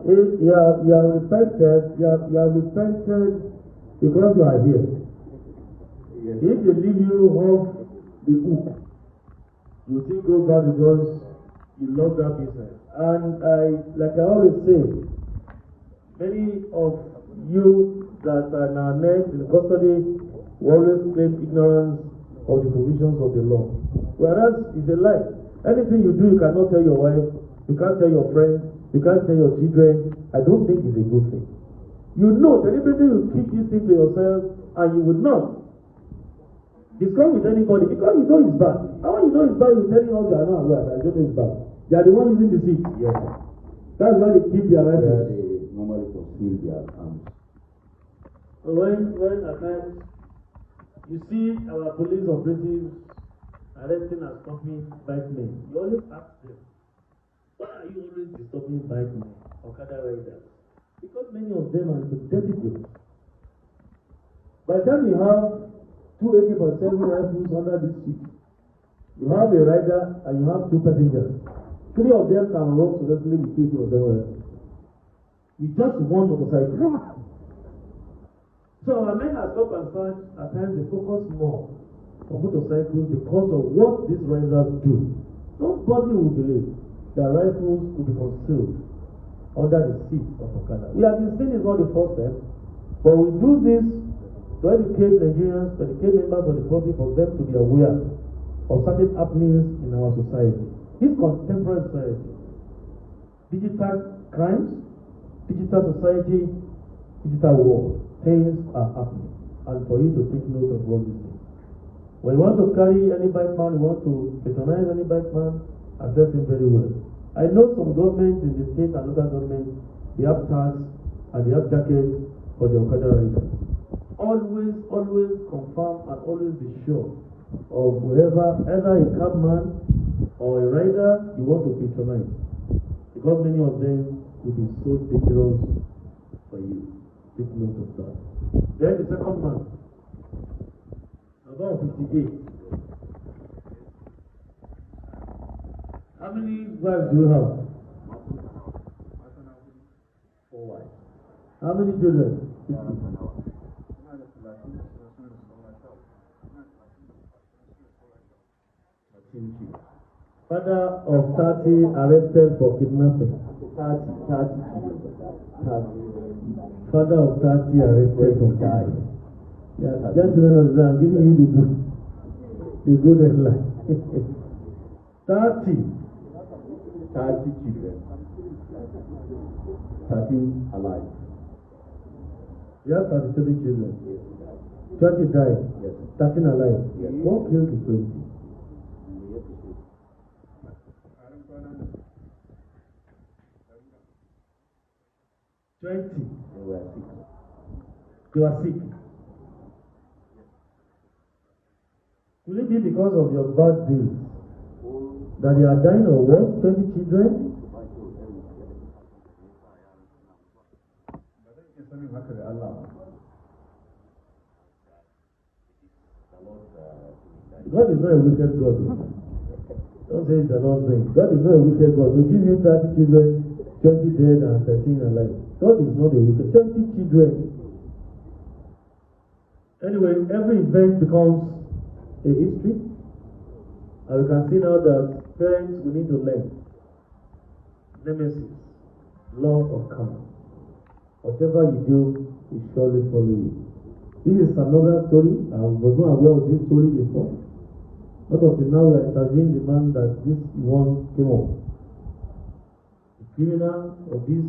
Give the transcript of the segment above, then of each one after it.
You have repented. You have repented because you are here. Yes. If they leave you off the hook, you still go back because you love that business. And like I always say, many of you that are now next in custody will always claim ignorance of the provisions of the law. Whereas it's a lie. Anything you do, you cannot tell your wife, you can't tell your friends, you can't tell your children. I don't think it's a good thing. You know, deliberately you keep this thing to yourself, and you would not discuss with anybody because you know it's bad. And when you know it's bad, you're telling us you are not aware that you know it's bad. They are the one using the seat. Yes. That's why they keep their rifles. They normally conceal their arms. So when at times you see our police operatives arresting and stopping bike men, you always ask them, why are you always disturbing bike men, Okada riders? Because many of them are into dirty deals. By the time you have 2 AK-47 rifles under this seat, you have a rider and you have 2 passengers. 3 of them can run successfully with 2 AK-47 rifles. With just 1 motorcycle. So our men are stop and search, at times they focus more on motorcycles because of what these riders do. Nobody will believe that rifles could be concealed under the seat of Okada. We have been saying it's not the first step, but we do this to educate Nigerians, to educate members of the public, for them to be aware of certain happenings in our society. This contemporary society, digital crimes, digital society, digital world, things are happening. And for you to take note of all these things. When you want to carry any bike man, you want to patronize any bike man, assess him very well. I know some governments in the state and local governments, they have tags and they have jackets for the Okada riders. Always confirm and always be sure of whoever, either a cabman or a rider you want to patronize. Because many of them will be so dangerous for you. Take note of that. Then the second man, about 58. How many wives do you have? 4 wives. How many children? 50. Father of 30 arrested for kidnapping. 30. Father of 30 arrested for dying. Yeah, gentlemen of the land, I'm giving you the good headline. 30 children. 13 alive. Yes, 33 children. 20 died. Yes. 13 alive. Yes. What killed the 20? 20. They were sick. Will it be because of your bad deeds that they are dying or what? 20 children? God is not a wicked God. Don't say it's the Lord's doing. God is not a wicked God. To give you 30 children, 20 dead and 13 alive. God is not a wicked. 20 children. Anyway, every event becomes a history. And we can see now that parents, we need to learn. Nemesis, law of karma. Whatever you do, will surely follow you. This is another story. I was not aware of this story before. Not until now we are interviewing the man that this one came up. A criminal of this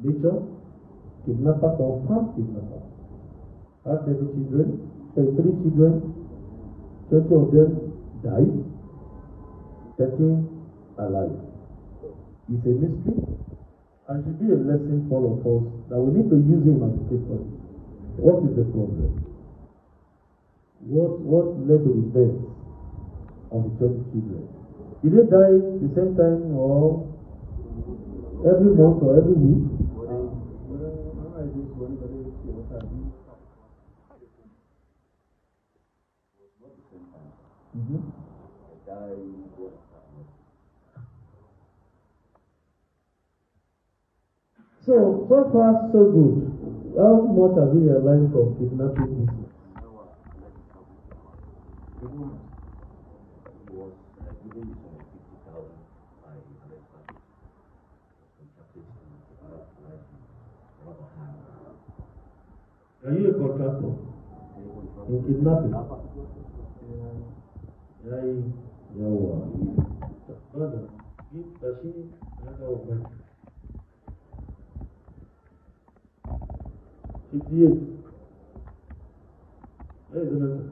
nature, kidnapper, confirmed kidnapper. Had 30 children, 3 children, 20 of them died, 13 alive. It's a mystery, and should be a lesson for all of us that we need to use him as a case study. What is the problem? What led to the death of the 20 children? Did they die the same time or every month or every week? So far, so good. How much have you realized from kidnapping business? Are you a contractor in kidnapping? Brother, give Tashi another one. 58. Where is another?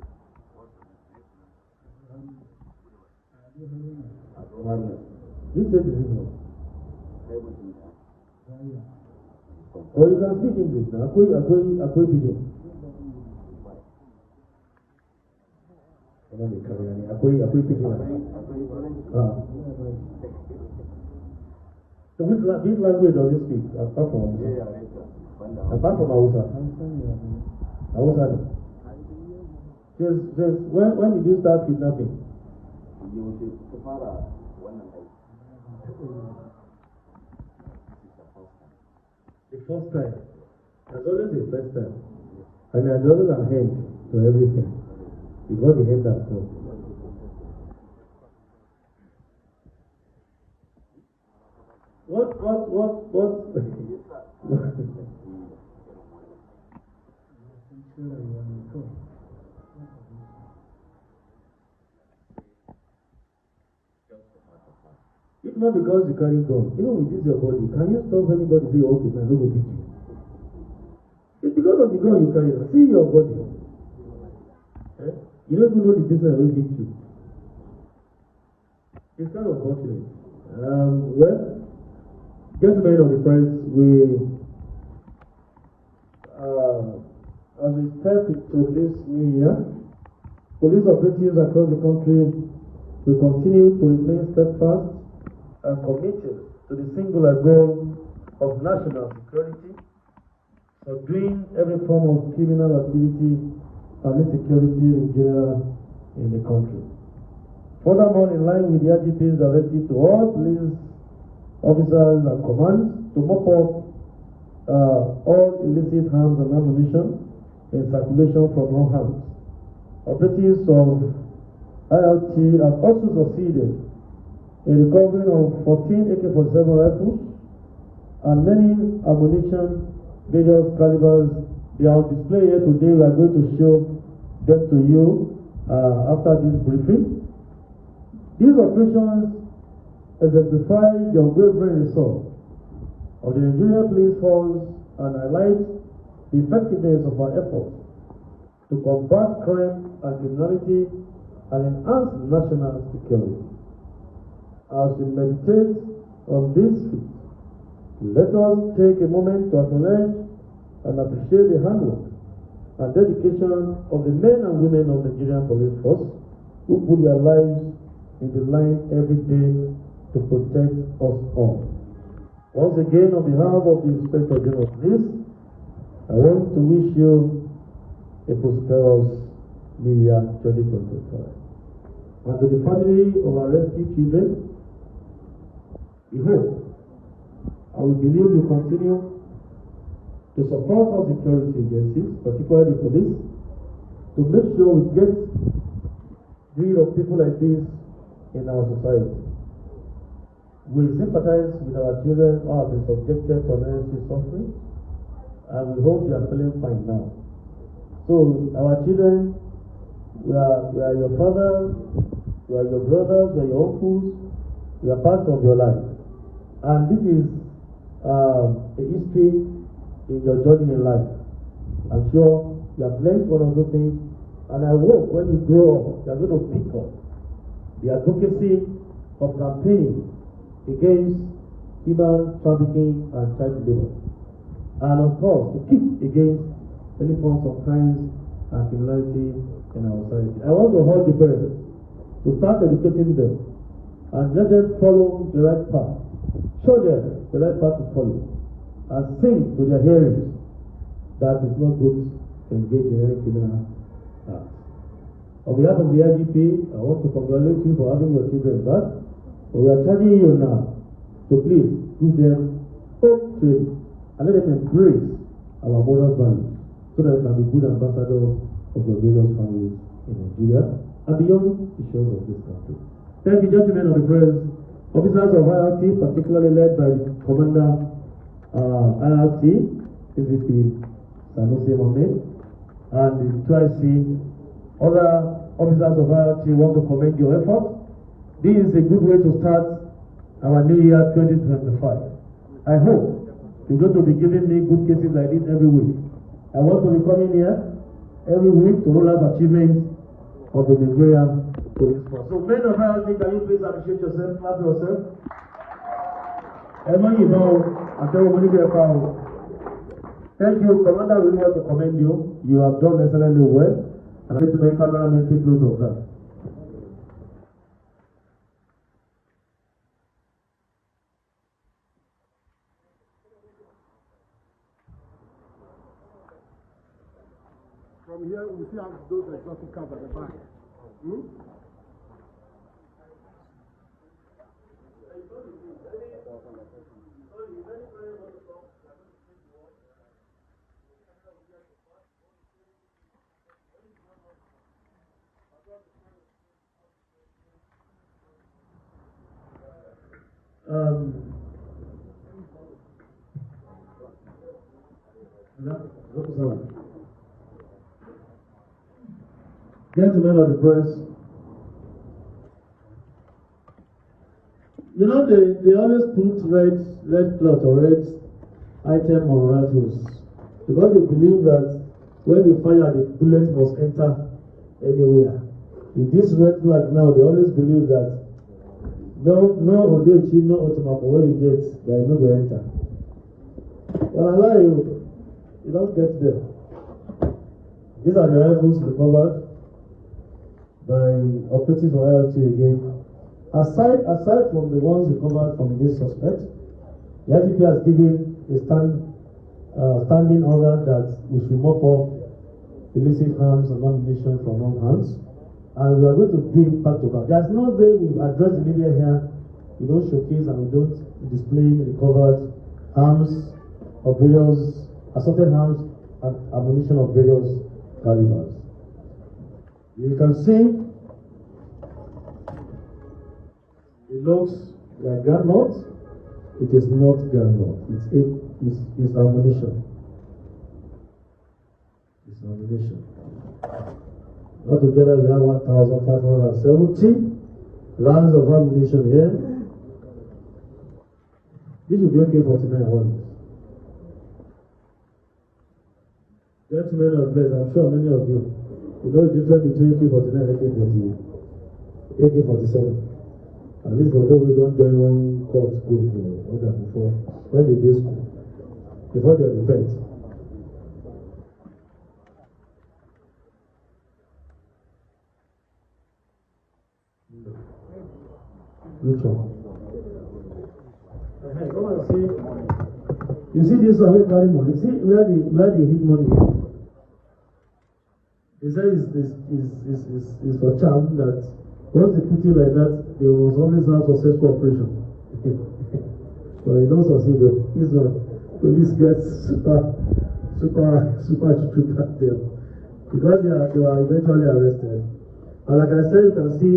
You said the signal. Or you can speak English now. Akoy pidgin. Akoy pidgin. So which language does you speak apart from Hausa? Apart from Hausa? Hausa. Just when did you start kidnapping? The first time. There's always the first time. And there's always an end to everything. Before the end has come. What? If not because you carry gun, even with this your body, can you stop anybody say, okay, man, no go beat you? It's because of the gun you carry. See your body. Eh? You don't even know the business will beat you. It's kind of unfortunate. Well, gentlemen of the press, as we step into this new year, police operatives across the country will continue to remain steadfast and committed to the singular goal of national security, subduing every form of criminal activity and insecurity in general in the country. Furthermore, in line with the IGP's directive to all police officers and commands to mop up all illicit arms and ammunition in circulation from wrong hands, operatives of ILT have also succeeded in recovering of 14 AK-47 rifles and many ammunition, various calibers. They are on display here today. We are going to show them to you after this briefing. These operations exemplify the unwavering resolve of the Nigerian police force and highlight the effectiveness of our efforts to combat crime and criminality and enhance national security. As we meditate on this feat, let us take a moment to acknowledge and appreciate the hard work and dedication of the men and women of the Nigerian police force who put their lives in the line every day to protect us all. Once again, on behalf of the Inspector General of Police, I want to wish you a prosperous New Year 2025. And to the family of our rescued children, we hope and we believe you continue to support our security agencies, particularly the police, to make sure we get rid of people like this in our society. We sympathize with our children who have been subjected to unnecessary suffering, and we hope they are feeling fine now. So, our children, we are your fathers, we are your brothers, we are your uncles, we are part of your life. And this is a history in your journey in life. I'm sure you have learned one of those things, and I hope when you grow up, you are going to pick up the advocacy of campaigning against human trafficking and child labor, and of course to keep against any forms of crimes and criminality in our society. I want to hold the parents to start educating them and let them follow the right path. Show them the right path to follow, and sing to their hearings that it's not good to engage in any criminal act. On behalf of the IGP, I want to congratulate you for having your children back. We are charging you now to please give them hope training and let them embrace our moral values so that they can be good ambassadors of the various families in Nigeria and beyond the shores of this country. Thank you, gentlemen of the press, officers of IRT, particularly led by the Commander IRT, CCP Sanusi Mohammed, and the TRIC. Other officers of IRT want to commend your efforts. This is a good way to start our new year 2025. I hope you're going to be giving me good cases like this every week. I want to be coming here every week to roll out achievements of the Nigerian police force. So, men of IRT, can you please appreciate yourself, clap yourself? Thank you, Commander. We want to commend you. You have done excellently well. And I'm going to make cameramen take note of that. From here, we see those exotic cars at the back. Gentlemen of the press, you know they always put red cloth or red item on rifles because they believe that when you fire, the bullet must enter anywhere. With this red flag now, they always believe that no Odechi, no Otomapo, where you get, they are not going to enter. But I lie you don't get there. These are the rifles recovered by Operatives of IRT again. Aside from the ones recovered from this suspect, the IGP has given a standing order that we should mop off illicit arms and ammunition from wrong hands, and we are going to do it back to back. There's no way we address the media here, we don't showcase and we don't display recovered arms of various assorted arms and ammunition of various calibers. You can see it looks like granite. It is not granite. It's ammunition. It's ammunition. Altogether, we have 1,570 rounds of ammunition here. This will be AK-49 ones. Gentlemen of the I'm sure many of you know the difference between AK-49 and AK-47. At least although we don't join one court school for order before, when they did school, before they repent. Which one? Come and see. You see this one, we carry money. See where they hit money. They say is for charm that once they put it like that, they must always have successful operation. But it don't succeed though. This one, police gets super at them because they are eventually arrested. And like I said, you can see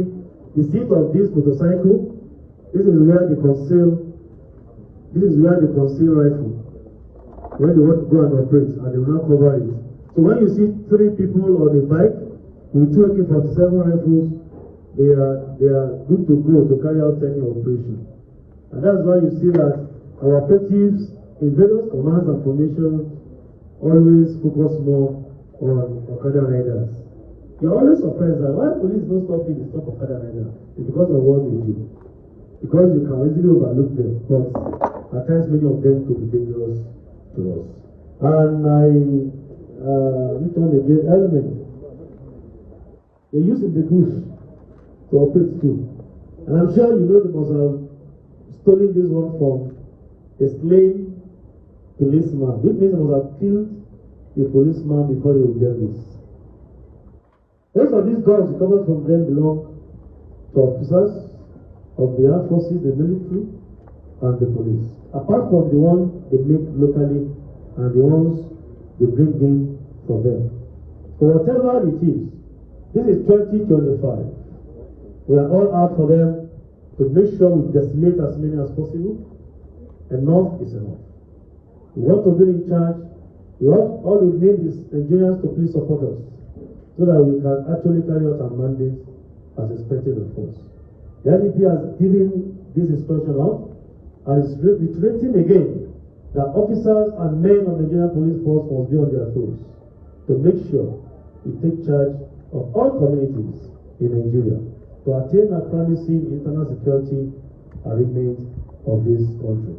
the seat of this motorcycle. This is where they conceal rifle when they want to go and operate, and they will not cover it. So when you see 3 people on a bike with 2 AK-47 rifles, they are good to go to carry out any operation. And that's why you see that our operatives in various commands and formations always focus more on Okada riders. You're always surprised that why police don't stop in the stop Okada riders. It's because of what they do. Because you can easily overlook them, but at times many of them could be dangerous to us. And which one again? Element. They use in the bush to operate too. And I'm sure you know they must have stolen this one from a slain policeman, which means they must have killed a policeman before they would get this. Most of these guns recovered from them belong to officers of the armed forces, the military, and the police. apart from the one they make locally and the ones they bring in from them. So whatever it is, this is 2025. We are all out for them to make sure we decimate as many as possible. Enough is enough. We want to be in charge. All we need is Nigerians to please support us so that we can actually carry out our mandate as expected of us. The IDP has given this instruction out and is reiterating again that officers and men of the Nigerian police force must be on their toes to make sure we take charge of all communities in Nigeria to attain a promising internal security arrangement of this country.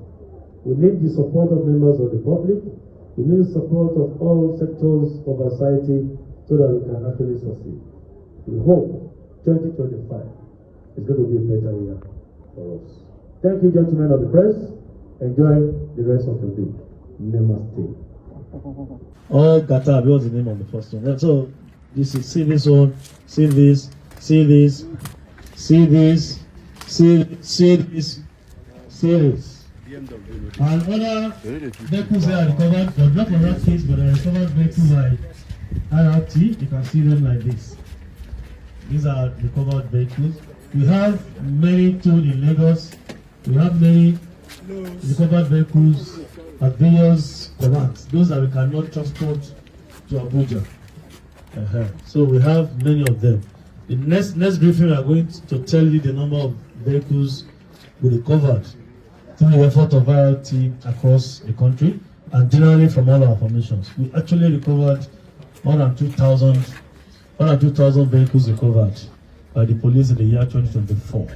We need the support of members of the public. We need the support of all sectors of our society so that we can actually succeed. We hope 2025 is going to be a better year for us. Thank you, gentlemen of the press. Enjoy the rest of the day. Namaste. Oh, Gata, what's the name of the first one? So, this is, see this one, see this, see this, see this, see this, see this. And other vehicles are recovered, but not for that case, but I recovered vehicles like RRT. You can see them like this. These are recovered vehicles. We have many towed in Lagos. We have many recovered vehicles at various commands. Those that we cannot transport to Abuja. So we have many of them. The next briefing, we are going to tell you the number of vehicles we recovered through the effort of IRT across the country and generally from all our formations. We actually recovered more than 2,000 vehicles recovered by the police in the year 2024.